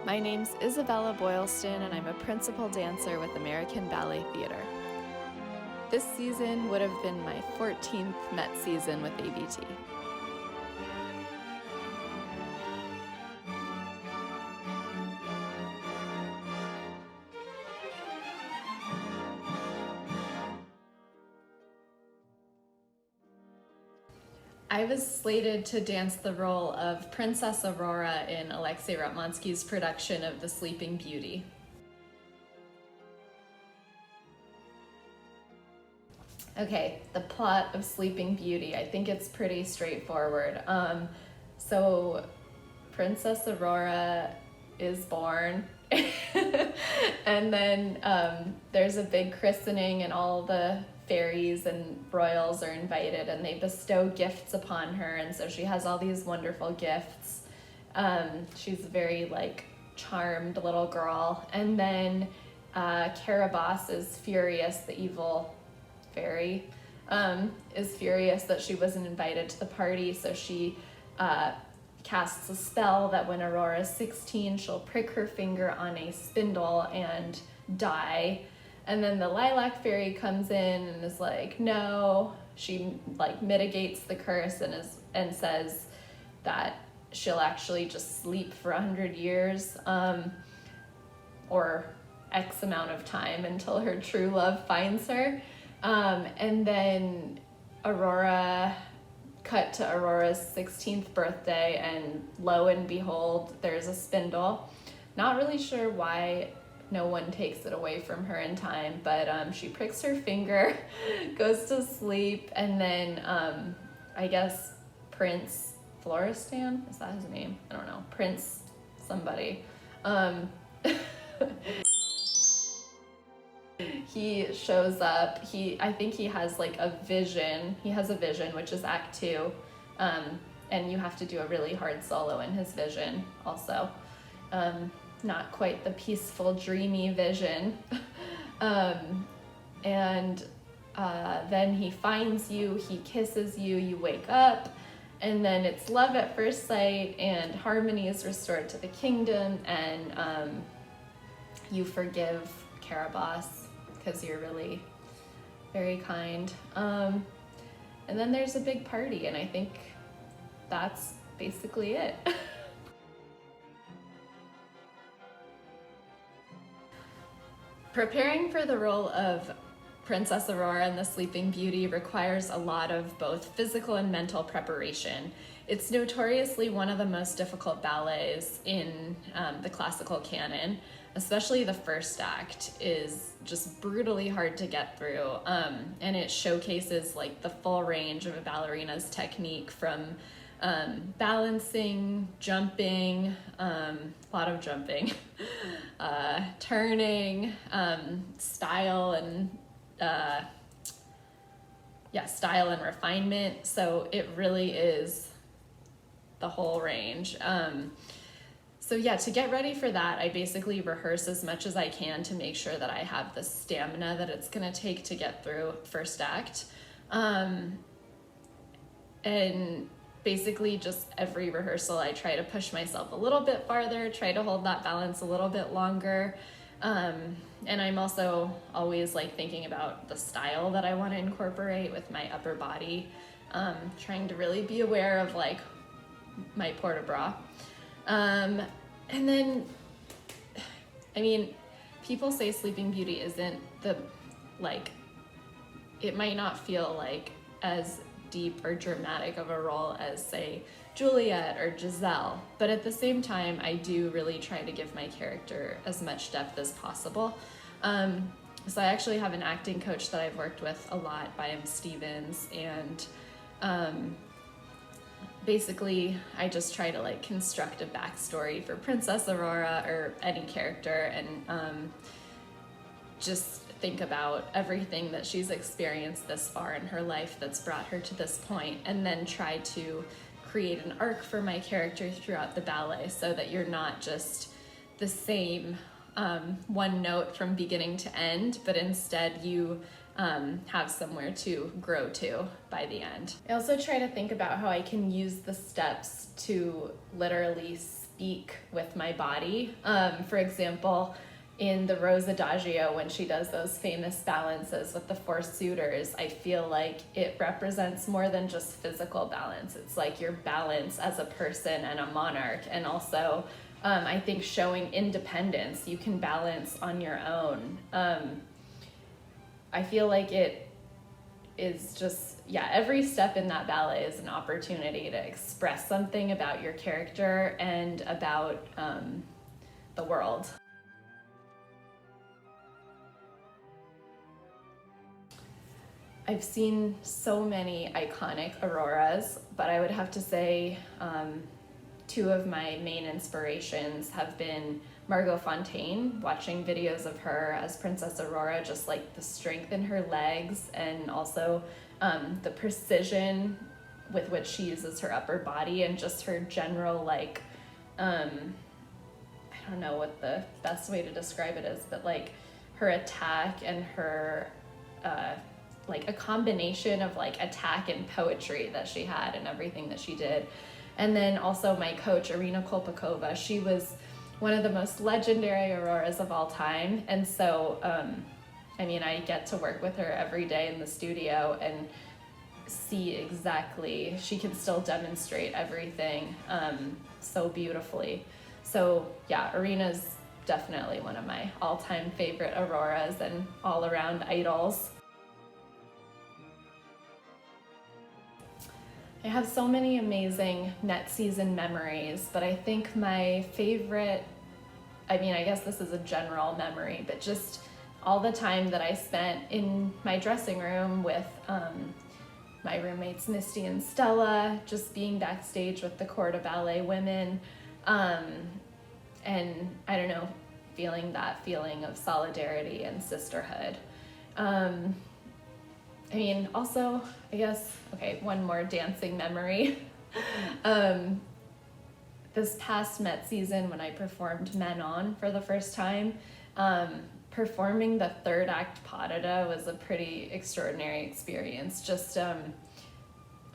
My name's Isabella Boylston, and I'm a principal dancer with American Ballet Theater. This season would have been my 14th Met season with ABT. I was slated to dance the role of Princess Aurora in Alexei Ratmansky's production of The Sleeping Beauty. Okay, the plot of Sleeping Beauty, I think it's pretty straightforward. So Princess Aurora is born and then there's a big christening and all the fairies and royals are invited and they bestow gifts upon her, and so she has all these wonderful gifts. She's a very charmed little girl, and then Caraboss is furious, the evil fairy, is furious that she wasn't invited to the party, so she casts a spell that when Aurora is 16, she'll prick her finger on a spindle and die. And then the lilac fairy comes in and is like, no. She mitigates the curse and says that she'll actually just sleep for 100 years, or X amount of time until her true love finds her. And then cut to Aurora's 16th birthday, and lo and behold, there's a spindle. Not really sure why no one takes it away from her in time, but she pricks her finger, goes to sleep, and then I guess Prince Florestan, is that his name? I don't know, Prince somebody. He shows up. I think he has a vision. He has a vision, which is Act 2, and you have to do a really hard solo in his vision also. Not quite the peaceful, dreamy vision. And then he finds you, he kisses you, you wake up, and then it's love at first sight, and harmony is restored to the kingdom, and you forgive Caraboss because you're really very kind. And then there's a big party, and I think that's basically it. Preparing for the role of Princess Aurora in The Sleeping Beauty requires a lot of both physical and mental preparation. It's notoriously one of the most difficult ballets in the classical canon. Especially the first act is just brutally hard to get through, and it showcases the full range of a ballerina's technique, from balancing, jumping, a lot of jumping, turning, style and style and refinement. So it really is the whole range. So yeah, to get ready for that, I basically rehearse as much as I can to make sure that I have the stamina that it's gonna take to get through first act. And basically just every rehearsal I try to push myself a little bit farther, try to hold that balance a little bit longer. And I'm also always thinking about the style that I want to incorporate with my upper body, trying to really be aware of my port-de-bras. And then, people say Sleeping Beauty isn't it might not feel as deep or dramatic of a role as, say, Juliet or Giselle, but at the same time, I do really try to give my character as much depth as possible. So I actually have an acting coach that I've worked with a lot, Byam Stevens, and basically I just try to construct a backstory for Princess Aurora or any character, and just think about everything that she's experienced this far in her life that's brought her to this point, and then try to create an arc for my character throughout the ballet so that you're not just the same one note from beginning to end, but instead you have somewhere to grow to by the end. I also try to think about how I can use the steps to literally speak with my body. For example, in the Rose Adagio, when she does those famous balances with the four suitors, I feel like it represents more than just physical balance. It's like your balance as a person and a monarch, and also I think showing independence. You can balance on your own. I feel like it is just, yeah, every step in that ballet is an opportunity to express something about your character and about the world. I've seen so many iconic Auroras, but I would have to say two of my main inspirations have been Margot Fonteyn, watching videos of her as Princess Aurora, just like the strength in her legs and also the precision with which she uses her upper body and just her general, like, I don't know what the best way to describe it is, but like her attack and her like a combination of like attack and poetry that she had and everything that she did. And then also my coach, Irina Kolpakova, she was one of the most legendary Auroras of all time. And so, I mean, I get to work with her every day in the studio and see exactly, she can still demonstrate everything so beautifully. So yeah, Irina's definitely one of my all-time favorite Auroras and all-around idols. I have so many amazing net season memories, but I think my favorite, I mean, I guess this is a general memory, but just all the time that I spent in my dressing room with my roommates Misty and Stella, just being backstage with the Corps de Ballet women, and I don't know, feeling that feeling of solidarity and sisterhood. I mean, also, I guess, okay, one more dancing memory. This past Met season, when I performed MANON for the first time, performing the third act pas de deux was a pretty extraordinary experience. Just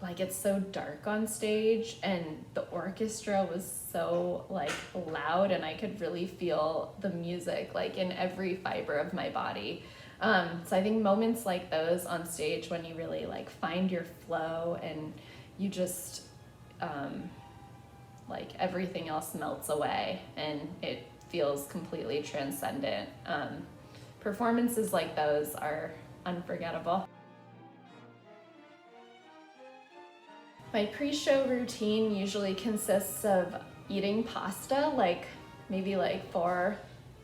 like, it's so dark on stage and the orchestra was so like loud, and I could really feel the music like in every fiber of my body. So I think moments like those on stage, when you really like find your flow and you just like everything else melts away and it feels completely transcendent. Performances like those are unforgettable. My pre-show routine usually consists of eating pasta, like maybe like 4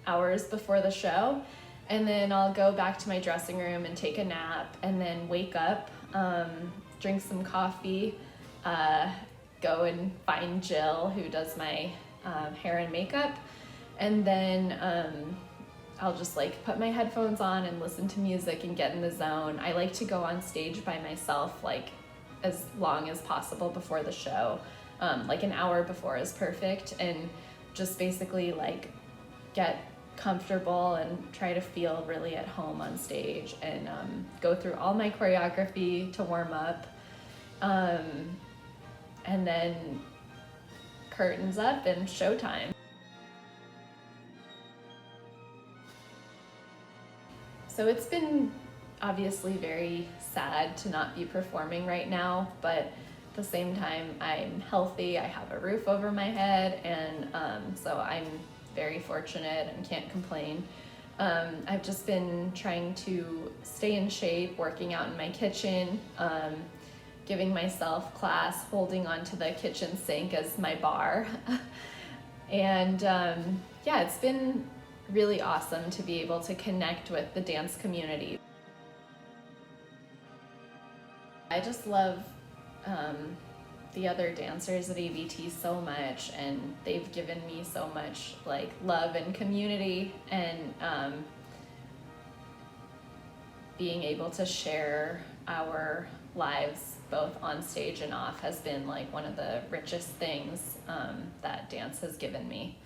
hours before the show. And then I'll go back to my dressing room and take a nap, and then wake up, drink some coffee, go and find Jill, who does my hair and makeup. And then I'll just like put my headphones on and listen to music and get in the zone. I like to go on stage by myself, like as long as possible before the show. Like an hour before is perfect, and just basically like get comfortable and try to feel really at home on stage, and go through all my choreography to warm up, and then curtains up and showtime. So it's been obviously very sad to not be performing right now, but at the same time I'm healthy, I have a roof over my head, and so I'm very fortunate and can't complain. I've just been trying to stay in shape, working out in my kitchen, giving myself class, holding onto the kitchen sink as my bar. And yeah, it's been really awesome to be able to connect with the dance community. I just love the other dancers at ABT so much, and they've given me so much like love and community, and being able to share our lives both on stage and off has been like one of the richest things that dance has given me.